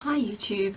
Hi YouTube.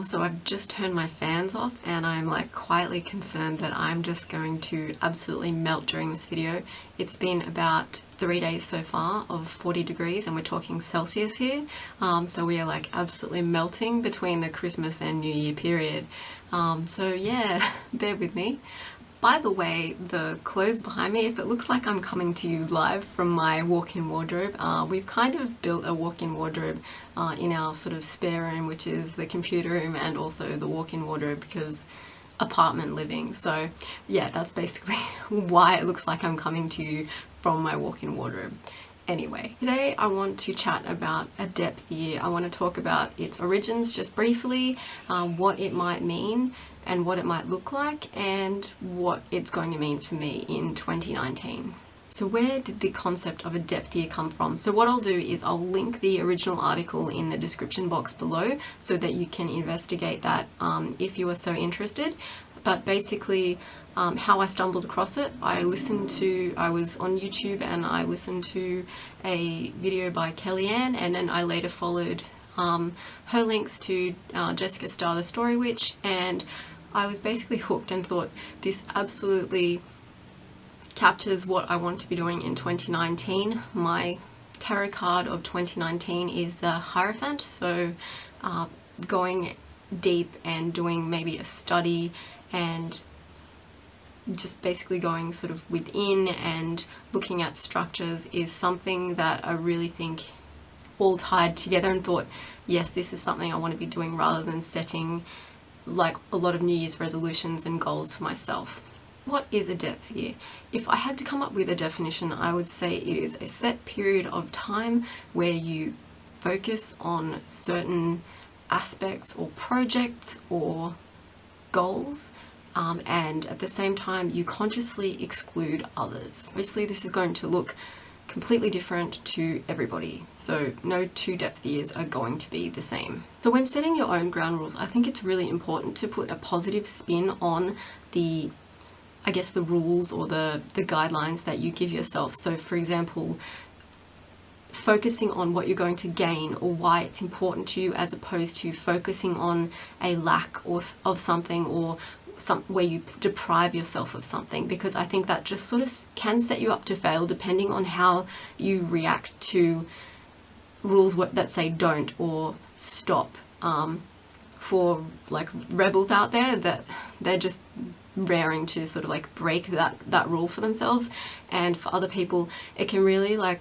So I've just turned my fans off and I'm like quietly concerned that I'm just going to absolutely melt during this video. It's been about 3 days so far of 40 degrees and we're talking Celsius here. So we are like absolutely melting between the Christmas and New Year period. So yeah, bear with me. By the way, the clothes behind me, if it looks like I'm coming to you live from my walk-in wardrobe, we've kind of built a walk-in wardrobe in our sort of spare room, which is the computer room and also the walk-in wardrobe because apartment living. So yeah, that's basically why it looks like I'm coming to you from my walk-in wardrobe. Anyway, today I want to chat about a depth year. I want to talk about its origins just briefly, what it might mean and what it might look like, and what it's going to mean for me in 2019. So where did the concept of a depth year come from? So what I'll do is I'll link the original article in the description box below so that you can investigate that if you are so interested. But basically how I stumbled across it, I was on YouTube and I listened to a video by Kellyanne, and then I later followed her links to Jessica Starr, TheStoryWitch, and I was basically hooked and thought this absolutely captures what I want to be doing in 2019. My tarot card of 2019 is the Hierophant, so going deep and doing maybe a study and just basically going sort of within and looking at structures is something that I really think all tied together, and thought, yes, this is something I want to be doing rather than setting like a lot of New Year's resolutions and goals for myself. What is a depth year? If I had to come up with a definition, I would say it is a set period of time where you focus on certain aspects or projects or goals, and at the same time you consciously exclude others. Obviously this is going to look completely different to everybody, so no two depth years are going to be the same. So when setting your own ground rules, I think it's really important to put a positive spin on the rules or the guidelines that you give yourself. So for example, focusing on what you're going to gain or why it's important to you, as opposed to focusing on a lack of something, or where you deprive yourself of something, because I think that just sort of can set you up to fail depending on how you react to rules that say don't or stop. For like rebels out there, that they're just raring to sort of like break that rule for themselves, and for other people it can really like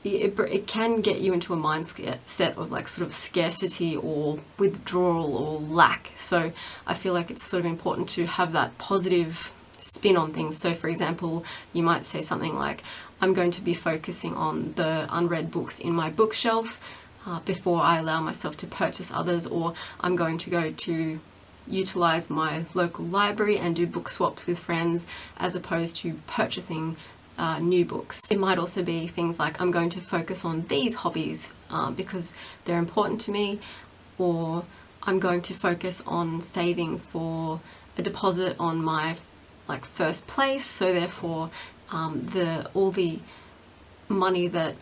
it can get you into a mindset of like sort of scarcity or withdrawal or lack. So I feel like it's sort of important to have that positive spin on things. So for example, you might say something like, I'm going to be focusing on the unread books in my bookshelf before I allow myself to purchase others, or I'm going to go to utilize my local library and do book swaps with friends, as opposed to purchasing new books. It might also be things like, I'm going to focus on these hobbies because they're important to me, or I'm going to focus on saving for a deposit on my like first place, so therefore all the money that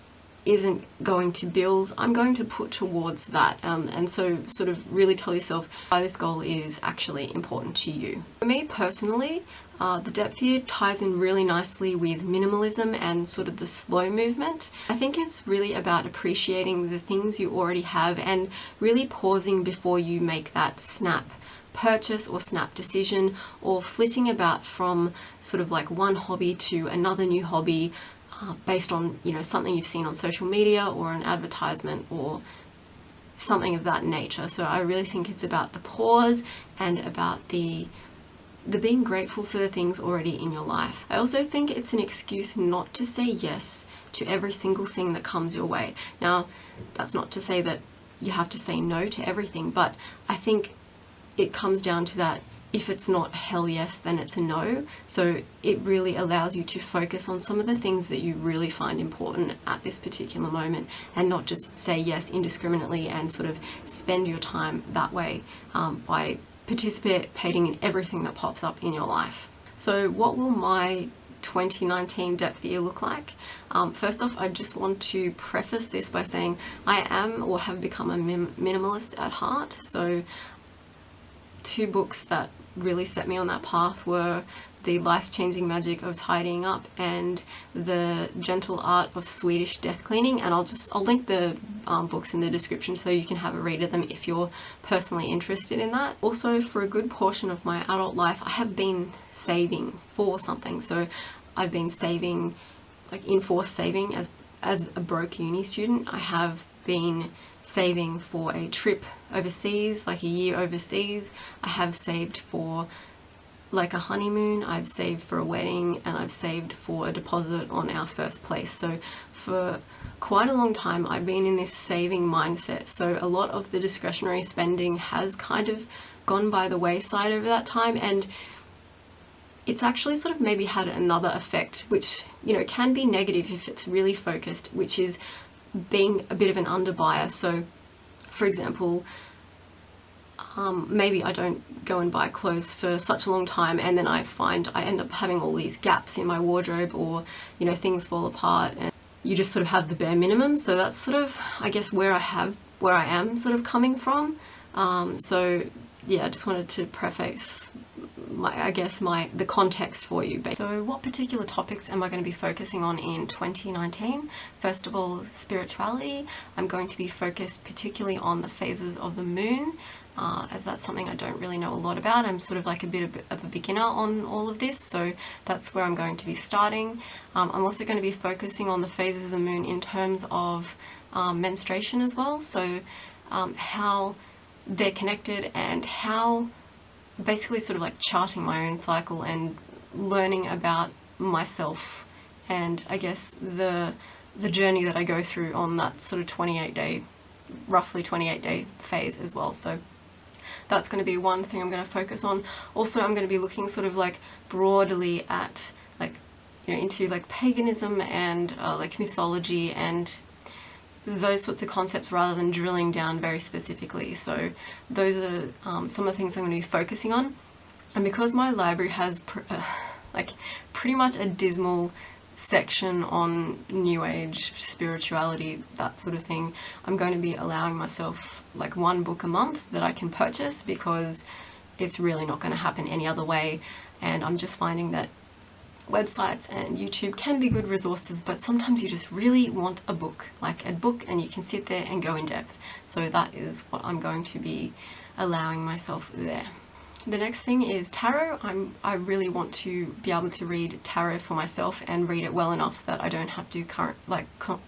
isn't going to bills, I'm going to put towards that, and so sort of really tell yourself why this goal is actually important to you. For me personally, the depth year ties in really nicely with minimalism and sort of the slow movement. I think it's really about appreciating the things you already have and really pausing before you make that snap purchase or snap decision, or flitting about from sort of like one hobby to another new hobby based on, you know, something you've seen on social media or an advertisement or something of that nature. So I really think it's about the pause and about the being grateful for the things already in your life. I also think it's an excuse not to say yes to every single thing that comes your way. Now, that's not to say that you have to say no to everything, but I think it comes down to that. If it's not hell yes, then it's a no. So it really allows you to focus on some of the things that you really find important at this particular moment, and not just say yes indiscriminately and sort of spend your time that way by participating in everything that pops up in your life. So what will my 2019 depth year look like? First off, I just want to preface this by saying I am or have become a minimalist at heart. So 2 books that really set me on that path were The Life-Changing Magic of Tidying Up and The Gentle Art of Swedish Death Cleaning, and I'll link the books in the description so you can have a read of them if you're personally interested in that. Also, for a good portion of my adult life, I have been saving for something. So I've been saving, like enforced saving as a broke uni student. I have been saving for a trip overseas, like a year overseas. I have saved for like a honeymoon, I've saved for a wedding, and I've saved for a deposit on our first place. So for quite a long time I've been in this saving mindset. So a lot of the discretionary spending has kind of gone by the wayside over that time, and it's actually sort of maybe had another effect, which, you know, can be negative if it's really focused, which is being a bit of an underbuyer. So for example, maybe I don't go and buy clothes for such a long time, and then I find I end up having all these gaps in my wardrobe, or, you know, things fall apart and you just sort of have the bare minimum. So that's sort of, I guess, where I am sort of coming from. So yeah, I just wanted to preface the context for you. So what particular topics am I going to be focusing on in 2019? First of all, spirituality. I'm going to be focused particularly on the phases of the moon, as that's something I don't really know a lot about. I'm sort of like a bit of a beginner on all of this, so that's where I'm going to be starting. I'm also going to be focusing on the phases of the moon in terms of menstruation as well, so how they're connected, and how basically sort of like charting my own cycle and learning about myself, and I guess the journey that I go through on that sort of roughly 28 day phase as well. So that's going to be one thing I'm going to focus on. Also, I'm going to be looking sort of like broadly at, like, you know, into like paganism and like mythology and those sorts of concepts, rather than drilling down very specifically. So those are some of the things I'm going to be focusing on. And because my library has like pretty much a dismal section on New Age, spirituality, that sort of thing, I'm going to be allowing myself like 1 book a month that I can purchase, because it's really not going to happen any other way. And I'm just finding that websites and YouTube can be good resources, but sometimes you just really want a book, and you can sit there and go in depth. So that is what I'm going to be allowing myself there. The next thing is tarot. I really want to be able to read tarot for myself and read it well enough that I don't have to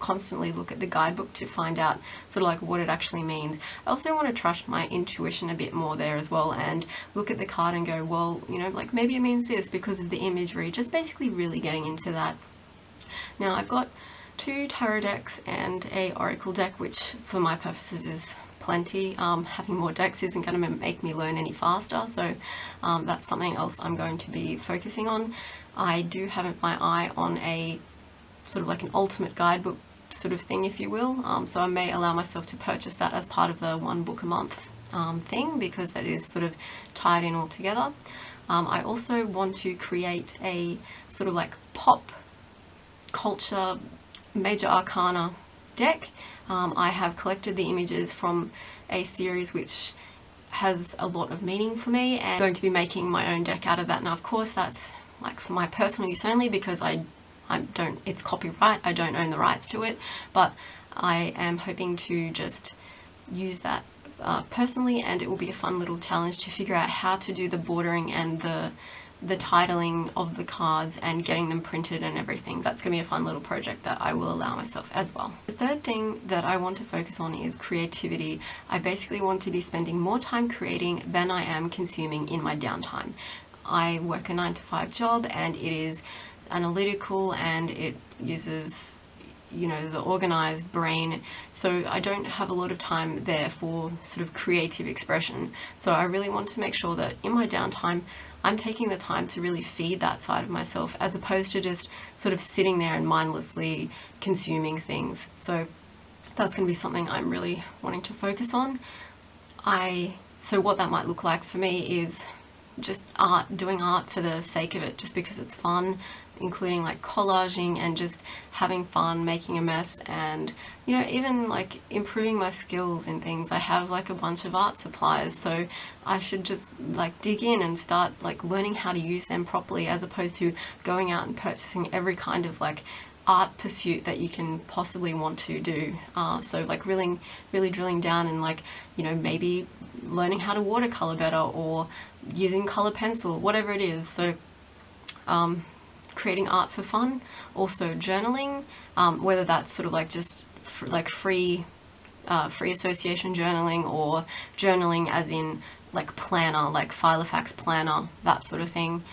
constantly look at the guidebook to find out sort of like what it actually means. I also want to trust my intuition a bit more there as well, and look at the card and go, well, you know, like maybe it means this because of the imagery. Just basically really getting into that. Now I've got 2 tarot decks and a oracle deck, which for my purposes is plenty. Having more decks isn't going to make me learn any faster, so that's something else I'm going to be focusing on. I do have my eye on a sort of like an ultimate guidebook sort of thing, if you will, so I may allow myself to purchase that as part of the 1 book a month thing, because that is sort of tied in all together. I also want to create a sort of like pop culture major arcana deck. I have collected the images from a series which has a lot of meaning for me, and I'm going to be making my own deck out of that. Now of course that's like for my personal use only, because it's copyright, I don't own the rights to it, but I am hoping to just use that personally, and it will be a fun little challenge to figure out how to do the bordering and the titling of the cards and getting them printed and everything. That's going to be a fun little project that I will allow myself as well. The third thing that I want to focus on is creativity. I basically want to be spending more time creating than I am consuming in my downtime. I work a 9-to-5 job, and it is analytical and it uses, you know, the organized brain, so I don't have a lot of time there for sort of creative expression. So I really want to make sure that in my downtime I'm taking the time to really feed that side of myself, as opposed to just sort of sitting there and mindlessly consuming things. So that's going to be something I'm really wanting to focus on. So what that might look like for me is just doing art for the sake of it, just because it's fun. including like collaging and just having fun, making a mess, and you know, even like improving my skills in things. I have like a bunch of art supplies, so I should just like dig in and start like learning how to use them properly, as opposed to going out and purchasing every kind of like art pursuit that you can possibly want to do. So like really drilling down and like, you know, maybe learning how to watercolor better or using color pencil, whatever it is. So creating art for fun, also journaling, whether that's sort of like just like free association journaling, or journaling as in like planner, like Filofax planner, that sort of thing.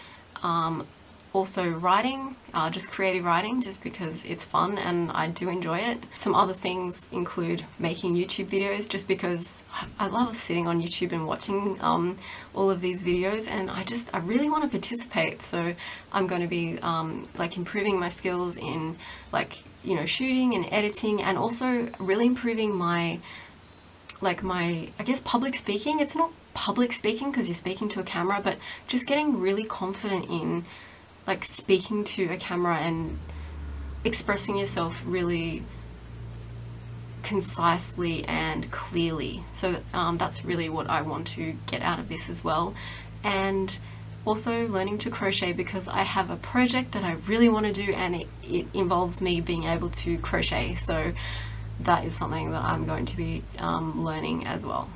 Also writing, just creative writing, just because it's fun and I do enjoy it. Some other things include making YouTube videos, just because I love sitting on YouTube and watching all of these videos, and I really want to participate. So I'm going to be like improving my skills in like, you know, shooting and editing, and also really improving my I guess public speaking. It's not public speaking because you're speaking to a camera, but just getting really confident in like speaking to a camera and expressing yourself really concisely and clearly. So that's really what I want to get out of this as well. And also learning to crochet, because I have a project that I really want to do, and it involves me being able to crochet. So that is something that I'm going to be learning as well.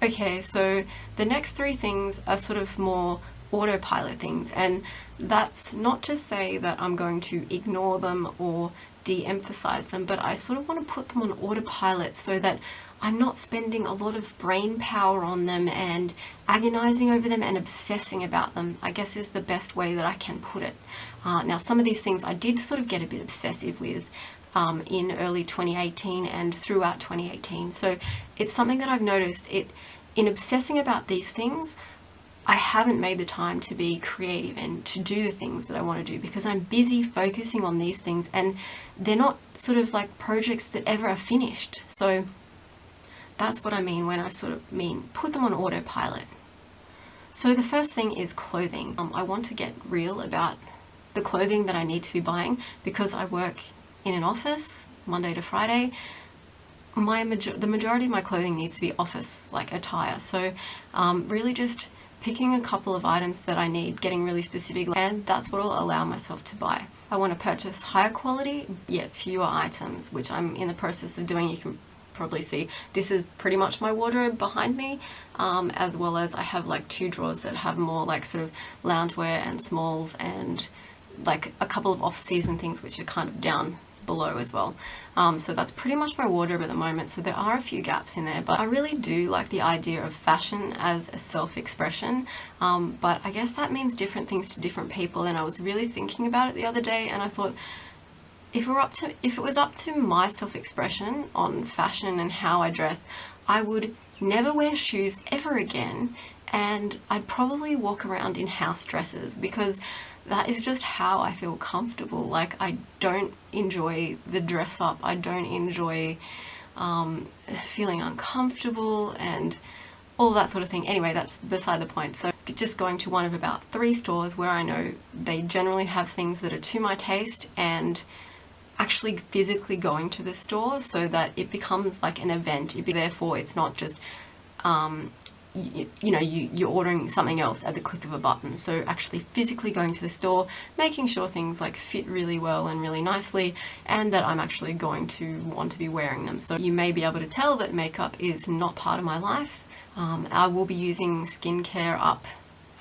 Okay, so the next three things are sort of more autopilot things, and that's not to say that I'm going to ignore them or de-emphasize them, but I sort of want to put them on autopilot so that I'm not spending a lot of brain power on them and agonizing over them and obsessing about them, I guess is the best way that I can put it. Now, some of these things I did sort of get a bit obsessive with in early 2018 and throughout 2018. So it's something that I've noticed, in obsessing about these things, I haven't made the time to be creative and to do the things that I want to do, because I'm busy focusing on these things, and they're not sort of like projects that ever are finished. So that's what I mean when I sort of mean put them on autopilot. So the first thing is clothing. I want to get real about the clothing that I need to be buying, because I work in an office Monday to Friday. The majority of my clothing needs to be office like attire. So really just picking a couple of items that I need, getting really specific, and that's what I'll allow myself to buy. I want to purchase higher quality, yet fewer items, which I'm in the process of doing. You can probably see this is pretty much my wardrobe behind me, as well as I have like 2 drawers that have more like sort of loungewear and smalls, and like a couple of off-season things which are kind of down below as well. So that's pretty much my wardrobe at the moment. So there are a few gaps in there, but I really do like the idea of fashion as a self-expression, but I guess that means different things to different people. And I was really thinking about it the other day, and I thought, if it was up to my self-expression on fashion and how I dress, I would never wear shoes ever again, and I'd probably walk around in house dresses, because that is just how I feel comfortable. Like, I don't enjoy the dress up. I don't enjoy feeling uncomfortable and all that sort of thing. Anyway, that's beside the point. So just going to one of about 3 stores where I know they generally have things that are to my taste, and actually physically going to the store so that it becomes like an event. Therefore, it's not just you're ordering something else at the click of a button. So actually physically going to the store, making sure things like fit really well and really nicely, and that I'm actually going to want to be wearing them. So you may be able to tell that makeup is not part of my life. I will be using skincare up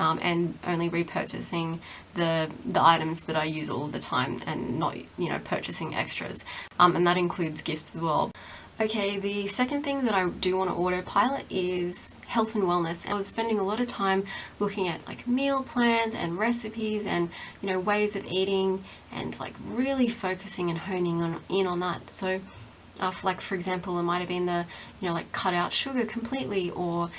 and only repurchasing the items that I use all the time, and not, purchasing extras. And that includes gifts as well. Okay, the second thing that I do want to autopilot is health and wellness. I was spending a lot of time looking at like meal plans and recipes and ways of eating, and like really focusing and honing in on that. So for example, it might have been the like cut out sugar completely, or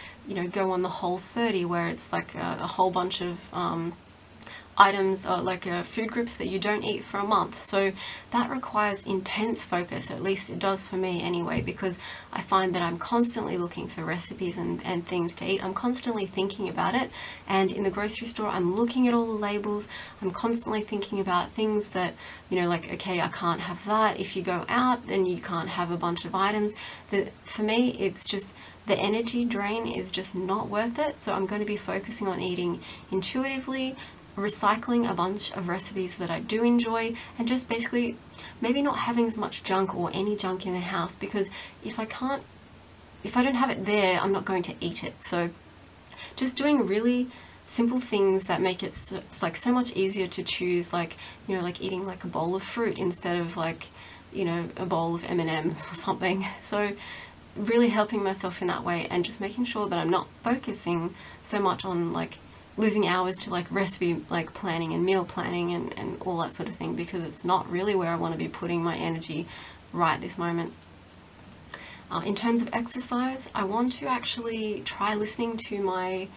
go on the Whole30, where it's like a whole bunch of items or like food groups that you don't eat for a month. So that requires intense focus, or at least it does for me anyway, because I find that I'm constantly looking for recipes and things to eat. I'm constantly thinking about it, and in the grocery store I'm looking at all the labels. I'm constantly thinking about things that, you know, like, okay, I can't have that. If you go out, then you can't have a bunch of items. For me, it's just, the energy drain is just not worth it. So I'm going to be focusing on eating intuitively, recycling a bunch of recipes that I do enjoy, and just basically maybe not having as much junk or any junk in the house, because if I don't have it there, I'm not going to eat it. So just doing really simple things that make it so much easier to choose, like, you know, like eating like a bowl of fruit instead of like, you know, a bowl of M&Ms or something. So really helping myself in that way, and just making sure that I'm not focusing so much on like losing hours to like recipe like planning and meal planning and all that sort of thing, because it's not really where I want to be putting my energy right this moment. In terms of exercise, I want to actually try listening to my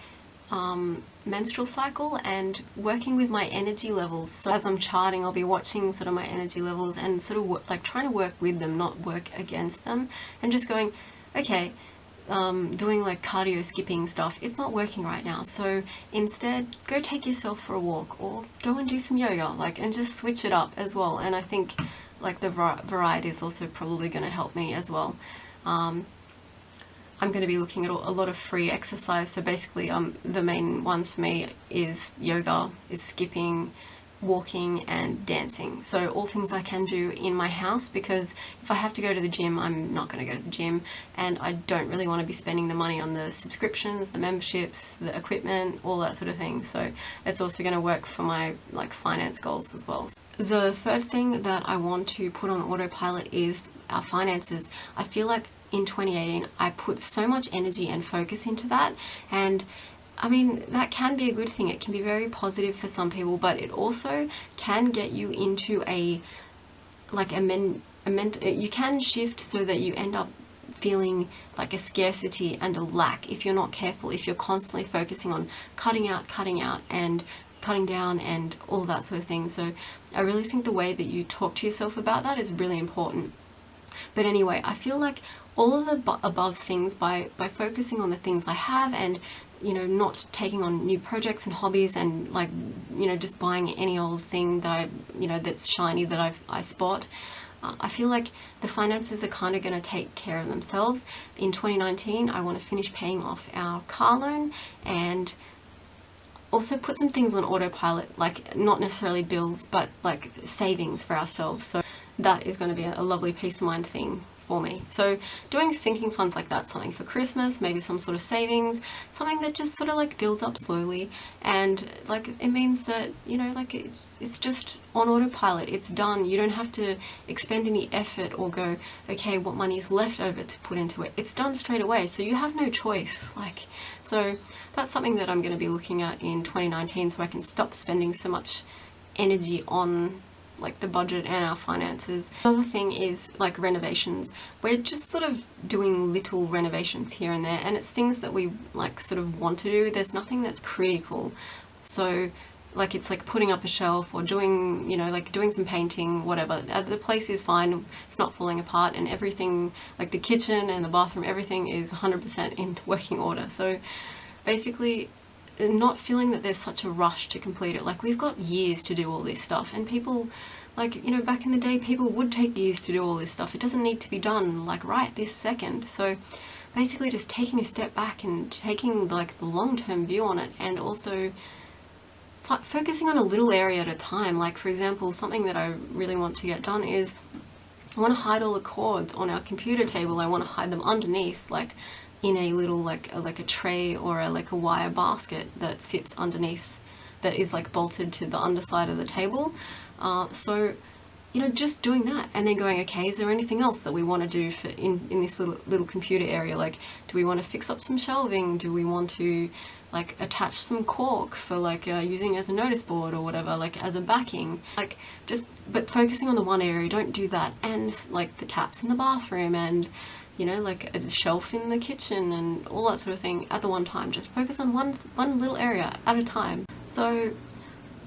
menstrual cycle and working with my energy levels. So as I'm charting, I'll be watching sort of my energy levels and sort of like trying to work with them, not work against them, and just going, okay, doing like cardio skipping stuff, it's not working right now, so instead go take yourself for a walk or go and do some yoga, like, and just switch it up as well. And I think like the variety is also probably going to help me as well. I'm going to be looking at a lot of free exercise. So basically the main ones for me is yoga, is skipping, walking and dancing. So all things I can do in my house, because if I have to go to the gym, I'm not going to go to the gym, and I don't really want to be spending the money on the subscriptions, the memberships, the equipment, all that sort of thing. So it's also going to work for my like finance goals as well. The third thing that I want to put on autopilot is our finances. I feel like in 2018 I put so much energy and focus into that, and I mean, that can be a good thing. It can be very positive for some people, but it also can get you into you can shift so that you end up feeling like a scarcity and a lack if you're not careful, if you're constantly focusing on cutting out and cutting down and all that sort of thing. So I really think the way that you talk to yourself about that is really important. But anyway, I feel like all of the above things, by focusing on the things I have, and you know, not taking on new projects and hobbies, and like, you know, just buying any old thing that that's shiny that I spot, I feel like the finances are kind of going to take care of themselves. In 2019, I want to finish paying off our car loan and also put some things on autopilot, like not necessarily bills, but like savings for ourselves. So that is going to be a lovely peace of mind thing for me. So doing sinking funds like that, something for Christmas, maybe some sort of savings, something that just sort of like builds up slowly, and like it means that, you know, like it's just on autopilot, it's done. You don't have to expend any effort or go, okay, what money is left over to put into it. It's done straight away, so you have no choice. Like, so that's something that I'm going to be looking at in 2019, so I can stop spending so much energy on like the budget and our finances. Another thing is like renovations. We're just sort of doing little renovations here and there, and it's things that we like sort of want to do. There's nothing that's critical. So like it's like putting up a shelf or doing, you know, like doing some painting, whatever. The place is fine, it's not falling apart, and everything, like the kitchen and the bathroom, everything is 100% in working order. So basically not feeling that there's such a rush to complete it. Like, we've got years to do all this stuff, and people, like, you know, back in the day, people would take years to do all this stuff. It doesn't need to be done like right this second. So basically just taking a step back and taking like the long-term view on it, and also focusing on a little area at a time. Like, for example, something that I really want to get done is I want to hide all the cords on our computer table. I want to hide them underneath, like in a little like a tray or like a wire basket that sits underneath, that is like bolted to the underside of the table. So, you know, just doing that, and then going, okay, is there anything else that we want to do for in this little computer area? Like, do we want to fix up some shelving? Do we want to like attach some cork for like using as a notice board or whatever, like as a backing? Like, just, but focusing on the one area, don't do that. And like the taps in the bathroom, and you know, like a shelf in the kitchen and all that sort of thing at the one time. Just focus on one little area at a time. So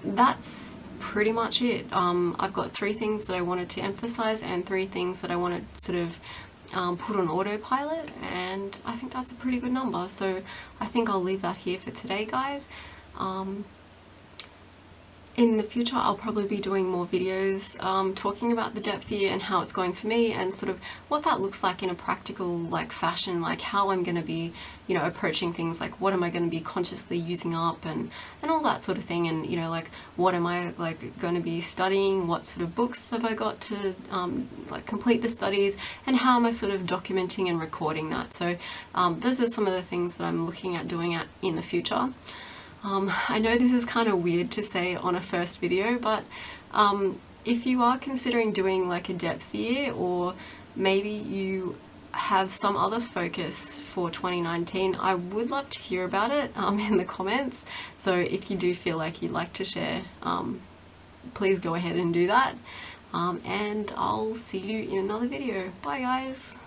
that's pretty much it. I've got 3 things that I wanted to emphasize and 3 things that I want to sort of put on autopilot, and I think that's a pretty good number. So I think I'll leave that here for today, guys. In the future, I'll probably be doing more videos talking about the depth year and how it's going for me, and sort of what that looks like in a practical like fashion, like how I'm going to be, you know, approaching things, like what am I going to be consciously using up, and all that sort of thing, and you know, like what am I like going to be studying, what sort of books have I got to like complete the studies, and how am I sort of documenting and recording that. So those are some of the things that I'm looking at doing in the future. I know this is kind of weird to say on a first video, but if you are considering doing like a depth year, or maybe you have some other focus for 2019, I would love to hear about it in the comments. So if you do feel like you'd like to share, please go ahead and do that. And I'll see you in another video. Bye guys!